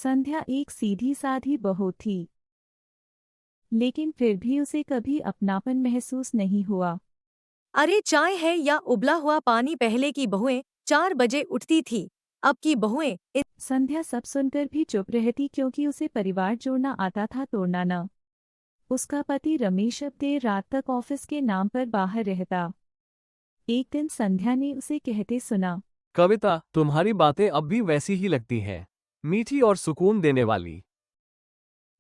संध्या एक सीधी साधी बहू थी, लेकिन फिर भी उसे कभी अपनापन महसूस नहीं हुआ। अरे चाय है या उबला हुआ पानी। पहले की बहुएं 4 बजे उठती थी, अब की बहुएं संध्या सब सुनकर भी चुप रहती क्योंकि उसे परिवार जोड़ना आता था, तोड़ना न। उसका पति रमेश अब देर रात तक ऑफिस के नाम पर बाहर रहता। एक दिन संध्या ने उसे कहते सुना, कविता, तुम्हारी बातें अब भी वैसी ही लगती हैं, मीठी और सुकून देने वाली।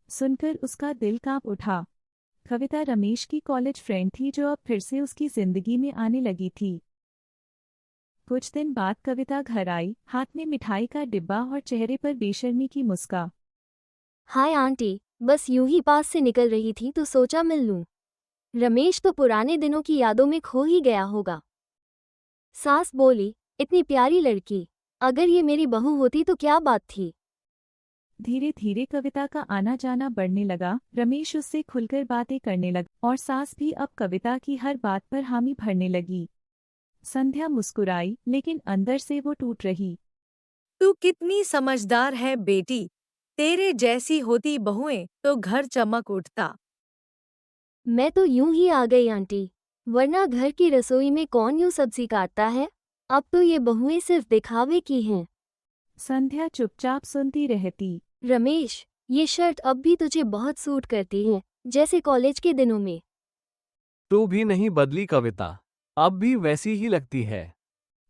सुनकर उसका दिल कांप उठा। कविता रमेश की कॉलेज फ्रेंड थी जो अब फिर से उसकी जिंदगी में आने लगी थी। कुछ दिन बाद कविता घर आई, हाथ में मिठाई का डिब्बा और चेहरे पर बेशर्मी की मुस्कान। हाय आंटी, बस यूं ही पास से निकल रही थी तो सोचा मिल लूं। रमेश तो पुराने दिनों की यादों में खो ही गया होगा। सास बोली, इतनी प्यारी लड़की, अगर ये मेरी बहू होती तो क्या बात थी। धीरे धीरे कविता का आना जाना बढ़ने लगा। रमेश उससे खुलकर बातें करने लगा और सास भी अब कविता की हर बात पर हामी भरने लगी। संध्या मुस्कुराई, लेकिन अंदर से वो टूट रही। तू कितनी समझदार है बेटी, तेरे जैसी होती बहुएं तो घर चमक उठता। मैं तो यूं ही आ गई आंटी, वरना घर की रसोई में कौन यूं सब्जी काटता है। अब तो ये बहुएं सिर्फ दिखावे की हैं। संध्या चुपचाप सुनती रहती। रमेश, ये शर्ट अब भी तुझे बहुत सूट करती है, जैसे कॉलेज के दिनों में। तू भी नहीं बदली कविता, अब भी वैसी ही लगती है।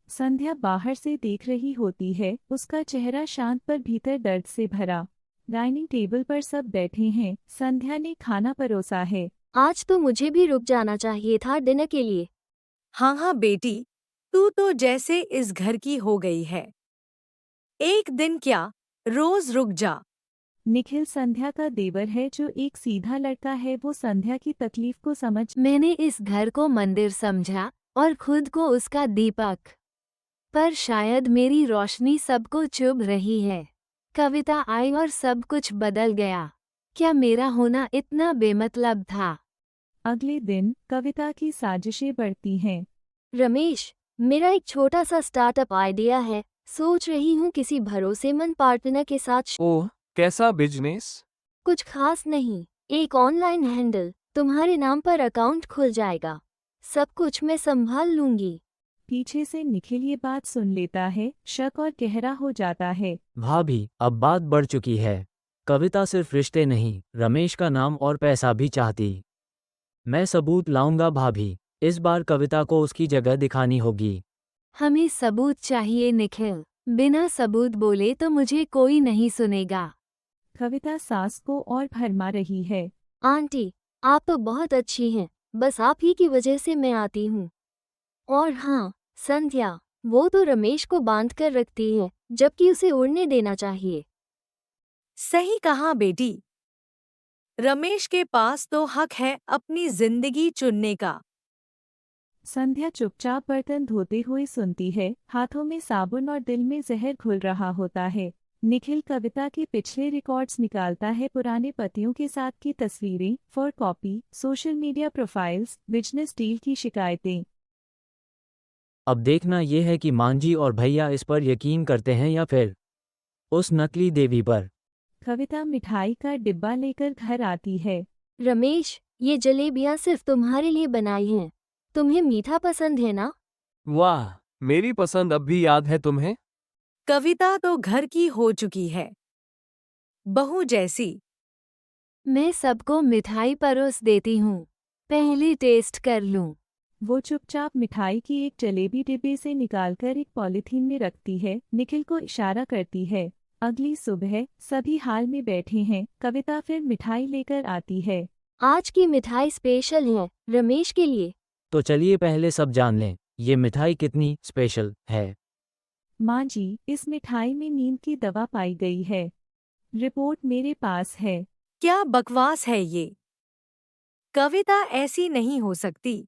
संध्या बाहर से देख रही होती है, उसका चेहरा शांत पर भीतर दर्द से भरा। डाइनिंग टेबल पर सब बैठे हैं, संध्या ने खाना परोसा है। आज तो मुझे भी रुक जाना चाहिए था डिनर के लिए। हाँ हाँ बेटी, तू तो जैसे इस घर की हो गई है। एक दिन क्या, रोज रुक जा। निखिल संध्या का देवर है जो एक सीधा लड़का है। वो संध्या की तकलीफ को समझ। मैंने इस घर को मंदिर समझा और खुद को उसका दीपक, पर शायद मेरी रोशनी सबको चुभ रही है। कविता आई और सब कुछ बदल गया। क्या मेरा होना इतना बेमतलब था। अगले दिन कविता की साजिशें बढ़ती हैं। रमेश, मेरा एक छोटा सा स्टार्टअप आइडिया है, सोच रही हूँ किसी भरोसेमंद पार्टनर के साथ। ओह, कैसा बिजनेस? कुछ खास नहीं, एक ऑनलाइन हैंडल, तुम्हारे नाम पर अकाउंट खुल जाएगा, सब कुछ मैं संभाल लूंगी। पीछे से निखिल ये बात सुन लेता है, शक और गहरा हो जाता है। भाभी, अब बात बढ़ चुकी है। कविता सिर्फ रिश्ते नहीं, रमेश का नाम और पैसा भी चाहती। मैं सबूत लाऊंगा भाभी, इस बार कविता को उसकी जगह दिखानी होगी। हमें सबूत चाहिए निखिल, बिना सबूत बोले तो मुझे कोई नहीं सुनेगा। कविता सास को और भरमा रही है। आंटी, आप तो बहुत अच्छी हैं, बस आप ही की वजह से मैं आती हूँ। और हाँ, संध्या, वो तो रमेश को बांध कर रखती है, जबकि उसे उड़ने देना चाहिए। सही कहा बेटी, रमेश के पास तो हक है अपनी जिंदगी चुनने का। संध्या चुपचाप बर्तन धोते हुए सुनती है, हाथों में साबुन और दिल में जहर घुल रहा होता है। निखिल कविता के पिछले रिकॉर्ड्स निकालता है, पुराने पतियों के साथ की तस्वीरें, for copy, social media profiles, business deal की शिकायतें। अब देखना यह है कि मांझी और भैया इस पर यकीन करते हैं या फिर उस नकली देवी पर। कविता मिठाई का डिब्बा लेकर घर आती है। रमेश, ये जलेबियां सिर्फ तुम्हारे लिए बनाई हैं। तुम्हें मीठा पसंद है ना? वाह, मेरी पसंद अब भी याद है तुम्हें? कविता तो घर की हो चुकी है, बहू जैसी। मैं सबको मिठाई परोस देती हूँ, पहले टेस्ट कर लूँ। वो चुपचाप मिठाई की एक जलेबी डिब्बे से निकालकर एक पॉलीथीन में रखती है, निखिल को इशारा करती है। अगली सुबह सभी हाल में बैठे हैं, कविता फिर मिठाई लेकर आती है। आज की मिठाई स्पेशल है, रमेश के लिए। तो चलिए पहले सब जान लें, ये मिठाई कितनी स्पेशल है। माँ जी, इस मिठाई में नींद की दवा पाई गई है। रिपोर्ट मेरे पास है। क्या बकवास है ये, कविता ऐसी नहीं हो सकती।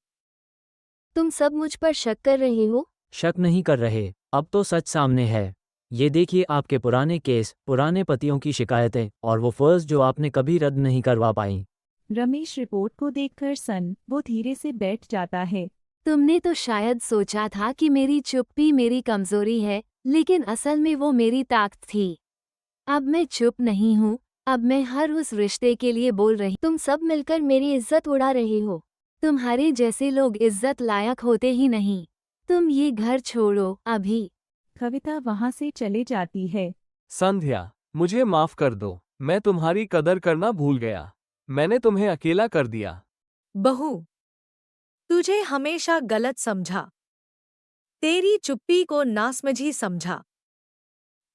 तुम सब मुझ पर शक कर रहे हो? शक नहीं कर रहे, अब तो सच सामने है। ये देखिए आपके पुराने केस, पुराने पतियों की शिकायतें और वो फर्ज जो आपने कभी रद्द नहीं करवा पाई। रमेश रिपोर्ट को देखकर वो धीरे से बैठ जाता है। तुमने तो शायद सोचा था कि मेरी चुप्पी मेरी कमजोरी है, लेकिन असल में वो मेरी ताकत थी। अब मैं चुप नहीं हूँ, अब मैं हर उस रिश्ते के लिए बोल रही। तुम सब मिलकर मेरी इज्जत उड़ा रहे हो। तुम्हारे जैसे लोग इज्जत लायक होते ही नहीं। तुम ये घर छोड़ो अभी। कविता वहां से चले जाती है। संध्या, मुझे माफ कर दो, मैं तुम्हारी कदर करना भूल गया। मैंने तुम्हें अकेला कर दिया। बहू, तुझे हमेशा गलत समझा, तेरी चुप्पी को नासमझी समझा,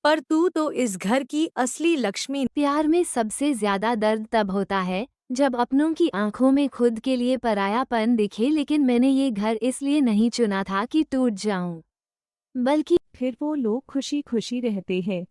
पर तू तो इस घर की असली लक्ष्मी। प्यार में सबसे ज्यादा दर्द तब होता है जब अपनों की आंखों में खुद के लिए परायापन दिखे। लेकिन मैंने ये घर इसलिए नहीं चुना था कि टूट जाऊं, बल्कि फिर वो लोग खुशी खुशी रहते हैं।